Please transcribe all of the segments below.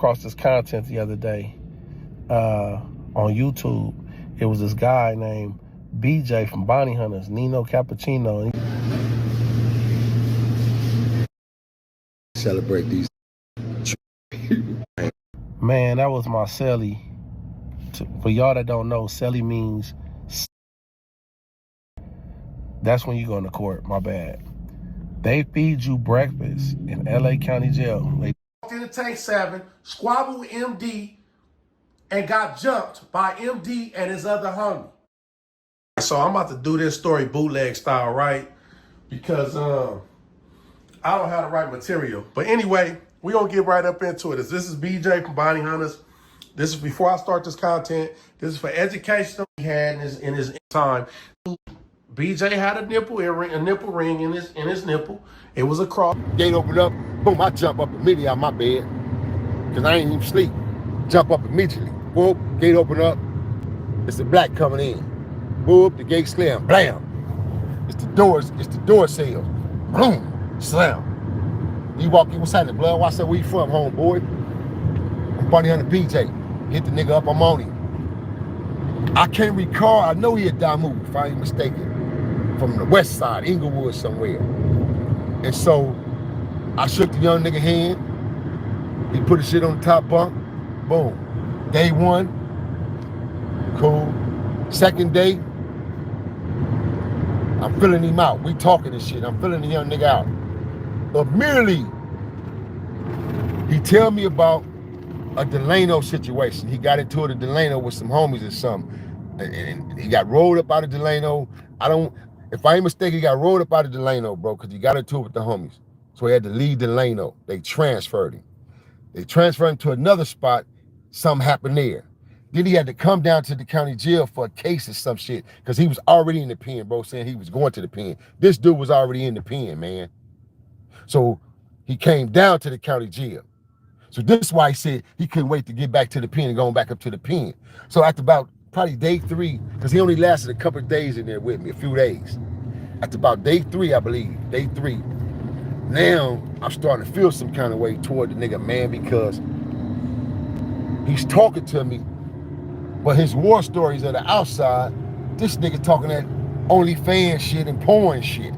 across this content the other day on YouTube. It was this guy named BJ from Bounty Hunters, Nino Cappuccino. Celebrate these. Man, that was my celly. For y'all that don't know, celly means that's when you go into court. My bad. They feed you breakfast in LA County Jail. They walked in the tank 7, squabbled with MD, and got jumped by MD and his other homie. So I'm about to do this story bootleg style, right? Because I don't have the right material. But anyway, we're going to get right up into it. This is BJ from Bounty Hunters. This is before I start this content. This is for education he had in his time. BJ had a nipple ring in his nipple. It was a cross. Gate opened up, boom, I jump up immediately out my bed. Cause I ain't even sleep. Jump up immediately. Boom, gate open up. It's the black coming in. Boom, the gate slam, blam. It's the door sales. Boom, slam. You walk in, what's happening, blood? I said, where you from, homeboy? I'm Bounty Hunter BJ. Hit the nigga up, I'm on him. I can't recall, I know he had Damu, if I ain't mistaken. From the west side, Inglewood somewhere. And so I shook the young nigga hand. He put his shit on the top bunk. Boom. Day 1. Cool. Second day, I'm filling him out. We talking and shit. I'm filling the young nigga out. Immediately, he tell me about a Delano situation. He got into it at Delano with some homies or something. And he got rolled up out of Delano. If I ain't mistaken, he got rolled up out of Delano, bro, because he got into it with the homies. So he had to leave Delano. They transferred him. They transferred him to another spot. Something happened there. Then he had to come down to the county jail for a case or some shit, because he was already in the pen, bro, saying he was going to the pen. This dude was already in the pen, man. So he came down to the county jail. So this is why he said he couldn't wait to get back to the pen and going back up to the pen. So after about probably day 3, because he only lasted a couple of days in there with me, a few days. After about day 3, I believe, day 3, now I'm starting to feel some kind of way toward the nigga, man, because he's talking to me, but his war stories are the outside. This nigga talking that OnlyFans shit and porn shit.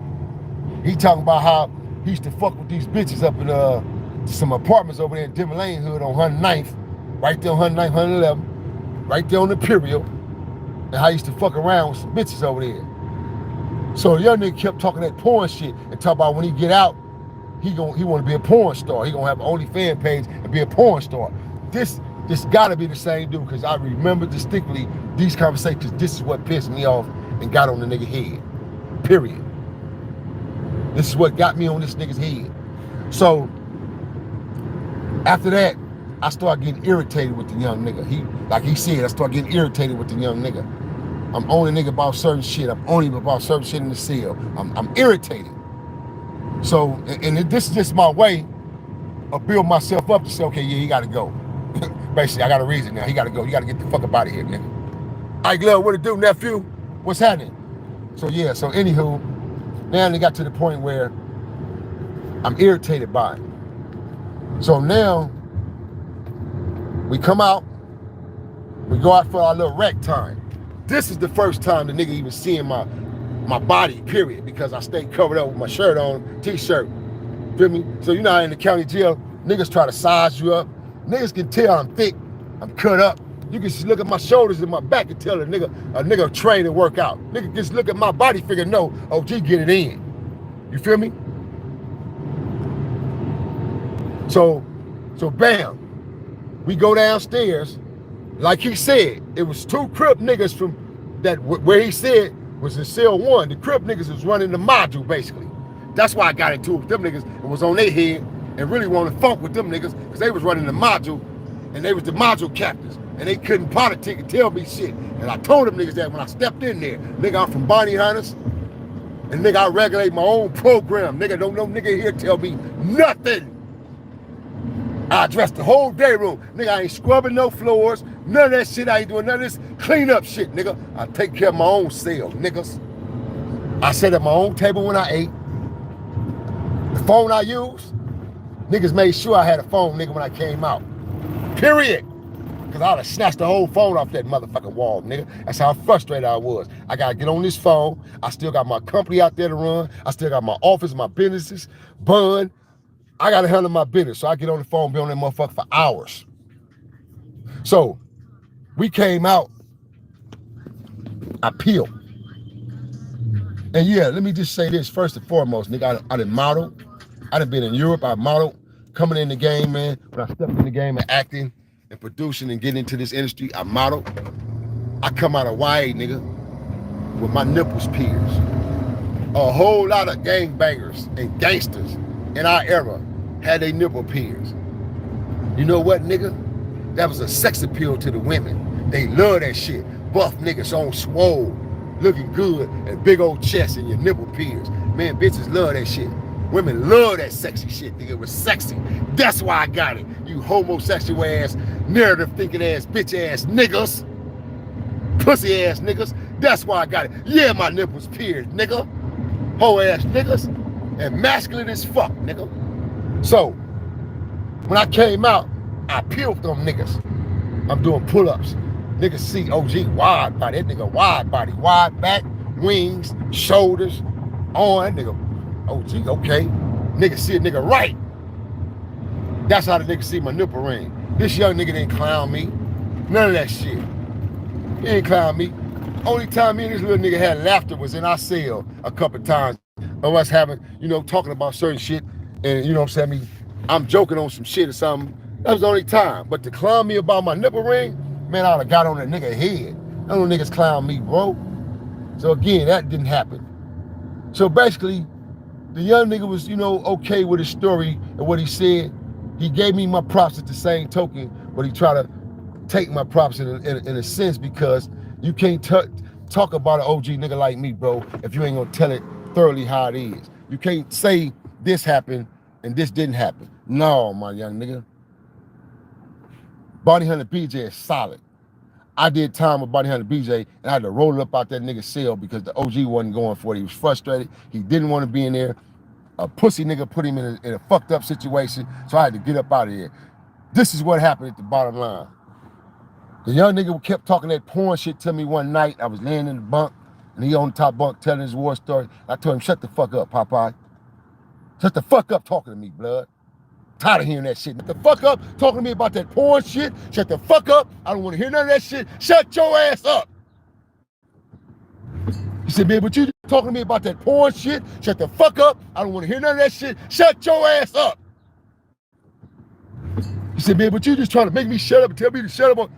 He talking about how he used to fuck with these bitches up in some apartments over there in Denver Lane Hood on 109th, right there on 109th, 111, right there on the Imperial, and how he used to fuck around with some bitches over there. So the young nigga kept talking that porn shit and talk about when he get out, he want to be a porn star. He gonna have an OnlyFans page and be a porn star. This gotta be the same dude, because I remember distinctly these conversations. This is what pissed me off and got on the nigga head, period. This is what got me on this nigga's head. So after that, I started getting irritated with the young nigga. Like he said, I started getting irritated with the young nigga. I'm owning a nigga about certain shit. I'm owning him about certain shit in the cell. I'm irritated. So, and this is just my way of building myself up to say, okay, yeah, he gotta go. Basically, I got a reason now. He gotta go. You gotta get the fuck up out of here, nigga. All right, Glove, what it do, nephew? What's happening? So yeah, so anywho, now they got to the point where I'm irritated by it. So now, we come out, we go out for our little rec time. This is the first time the nigga even seeing my body, period, because I stay covered up with my shirt on, t-shirt, feel me? So you know how in the county jail, niggas try to size you up. Niggas can tell I'm thick, I'm cut up. You can just look at my shoulders and my back and tell a nigga train and work out. Nigga just look at my body figure, no, OG get it in. You feel me? So bam, we go downstairs. Like he said, it was 2 Crip niggas from that, where he said was in cell 1. The Crip niggas was running the module, basically. That's why I got into it with them niggas and was on their head and really wanted to funk with them niggas, because they was running the module and they was the module captains and they couldn't politic and tell me shit. And I told them niggas that when I stepped in there, nigga, I'm from Bounty Hunters, and nigga, I regulate my own program. Nigga, don't no nigga here tell me nothing. I address the whole day room. Nigga, I ain't scrubbing no floors. None of that shit. I ain't doing none of this cleanup shit, nigga. I take care of my own cell, niggas. I sat at my own table when I ate. The phone I used, niggas made sure I had a phone, nigga, when I came out. Period. Because I'd have snatched the whole phone off that motherfucking wall, nigga. That's how frustrated I was. I got to get on this phone. I still got my company out there to run. I still got my office, my businesses, bun. I got to handle my business. So I get on the phone, be on that motherfucker for hours. So we came out. I peeled. And yeah, let me just say this first and foremost, nigga. I done modeled. I done been in Europe. I modeled. Coming in the game, man. When I stepped in the game and acting and producing and getting into this industry, I modeled. I come out of YA, nigga, with my nipples pierced. A whole lot of gangbangers and gangsters in our era had their nipple pierced. You know what, nigga? That was a sex appeal to the women. They love that shit. Buff niggas on swole, looking good, and big old chest and your nipple pierced. Man, bitches love that shit. Women love that sexy shit, nigga. It was sexy. That's why I got it. You homosexual ass, narrative thinking ass, bitch ass niggas. Pussy ass niggas. That's why I got it. Yeah, my nipples pierced, nigga. Hoe ass niggas. And masculine as fuck, nigga. So, when I came out, I peeled them niggas. I'm doing pull-ups. Niggas see OG wide body. That nigga wide body. Wide back, wings, shoulders, on. That nigga OG, okay. Nigga see a nigga right. That's how the nigga see my nipple ring. This young nigga didn't clown me. None of that shit. He ain't clown me. Only time me and this little nigga had laughter was in our cell a couple times of us having, you know, talking about certain shit. And you know what I'm saying? I'm joking on some shit or something. That was the only time. But to clown me about my nipple ring, man, I would have got on that nigga head. None of them niggas clown me, bro. So again, that didn't happen. So basically, the young nigga was, you know, okay with his story and what he said. He gave me my props at the same token, but he tried to take my props in a sense because you can't talk about an OG nigga like me, bro, if you ain't gonna tell it thoroughly how it is. You can't say this happened and this didn't happen. No, my young nigga. Bounty Hunter BJ is solid. I did time with Bounty Hunter BJ and I had to roll it up out that nigga's cell because the OG wasn't going for it. He was frustrated. He didn't want to be in there. A pussy nigga put him in a fucked up situation, so I had to get up out of there. This is what happened at the bottom line. The young nigga kept talking that porn shit to me one night. I was laying in the bunk, and he on the top bunk telling his war story. I told him, shut the fuck up, Popeye. Shut the fuck up talking to me, blood. Tired of hearing that shit. Shut the fuck up talking to me about that porn shit. Shut the fuck up. I don't want to hear none of that shit. Shut your ass up. He said, man, but you talking to me about that porn shit? Shut the fuck up. I don't want to hear none of that shit. Shut your ass up. He said, man, but you just trying to make me shut up and tell me to shut up.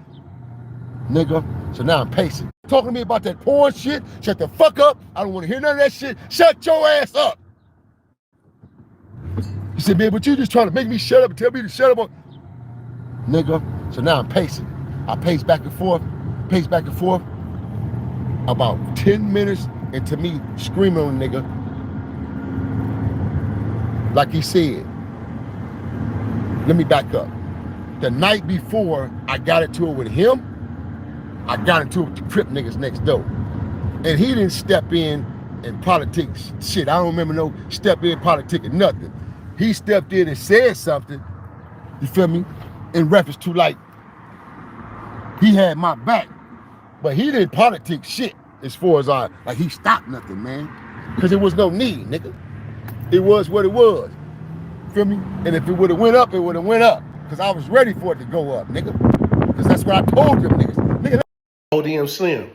Nigga, so now I'm pacing. Talking to me about that porn shit? Shut the fuck up. I don't want to hear none of that shit. Shut your ass up. He said, man, but you just trying to make me shut up and tell me to shut up. Nigga, so now I'm pacing. I pace back and forth. About 10 minutes into me screaming on the nigga, like he said. Let me back up. The night before I got into it with him, I got into it with the Crip niggas next door. And he didn't step in politics shit. I don't remember no step in politics or nothing. He stepped in and said something, you feel me, in reference to like, he had my back. But he didn't politic shit as far as like he stopped nothing, man. Because there was no need, nigga. It was what it was. Feel me? And if it would have went up, it would have went up. Because I was ready for it to go up, nigga. Because that's what I told them niggas. Nigga. ODM Slim,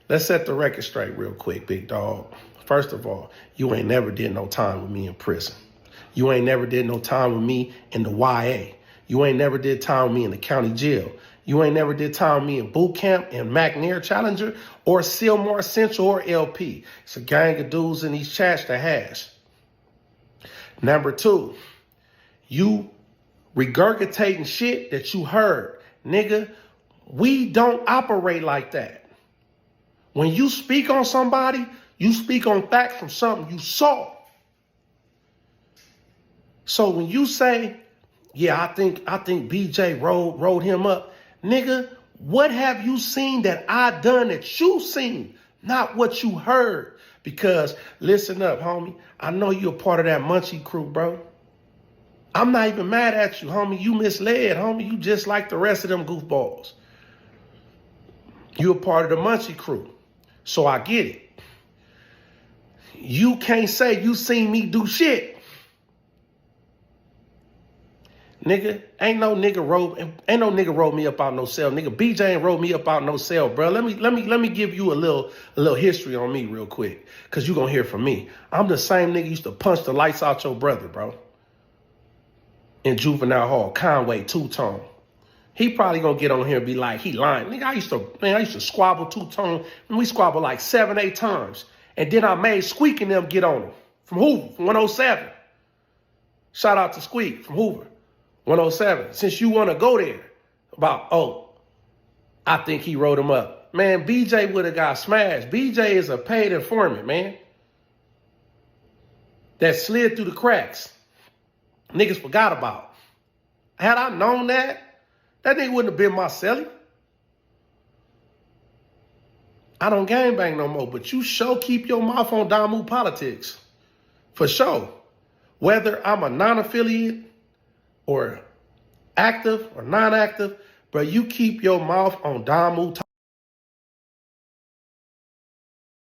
let's set the record straight real quick, big dog. First of all, you ain't never did no time with me in prison. You ain't never did no time with me in the YA. You ain't never did time with me in the county jail. You ain't never did time with me in boot camp, in McNair Challenger, or Sylmar Central, or LP. It's a gang of dudes in these chats that has. Number two, you regurgitating shit that you heard. Nigga, we don't operate like that. When you speak on somebody, you speak on facts from something you saw. So when you say, yeah, I think BJ rolled him up, nigga, what have you seen that I done that you seen, not what you heard? Because listen up, homie, I know you're a part of that Munchie crew, bro. I'm not even mad at you, homie. You misled, homie. You just like the rest of them goofballs. You a part of the Munchie crew. So I get it. You can't say you seen me do shit. Nigga, ain't no nigga rolled me up out no cell. Nigga, BJ ain't rolled me up out no cell, bro. Let me give you a little history on me real quick, cause you gonna hear from me. I'm the same nigga used to punch the lights out your brother, bro. In juvenile hall, Conway, two-tone. He probably gonna get on here and be like, he lying. Nigga, I used to squabble two-tone, and we squabbled like 7, 8 times. And then I made Squeak and them get on him from Hoover, from 107. Shout out to Squeak from Hoover, 107. Since you want to go there about, I think he wrote him up. Man, BJ would have got smashed. BJ is a paid informant, man. That slid through the cracks. Niggas forgot about. Had I known that nigga wouldn't have been my celly. I don't gangbang no more, but you sure keep your mouth on Damu politics. For sure. Whether I'm a non-affiliate or active or non-active, but you keep your mouth on Damu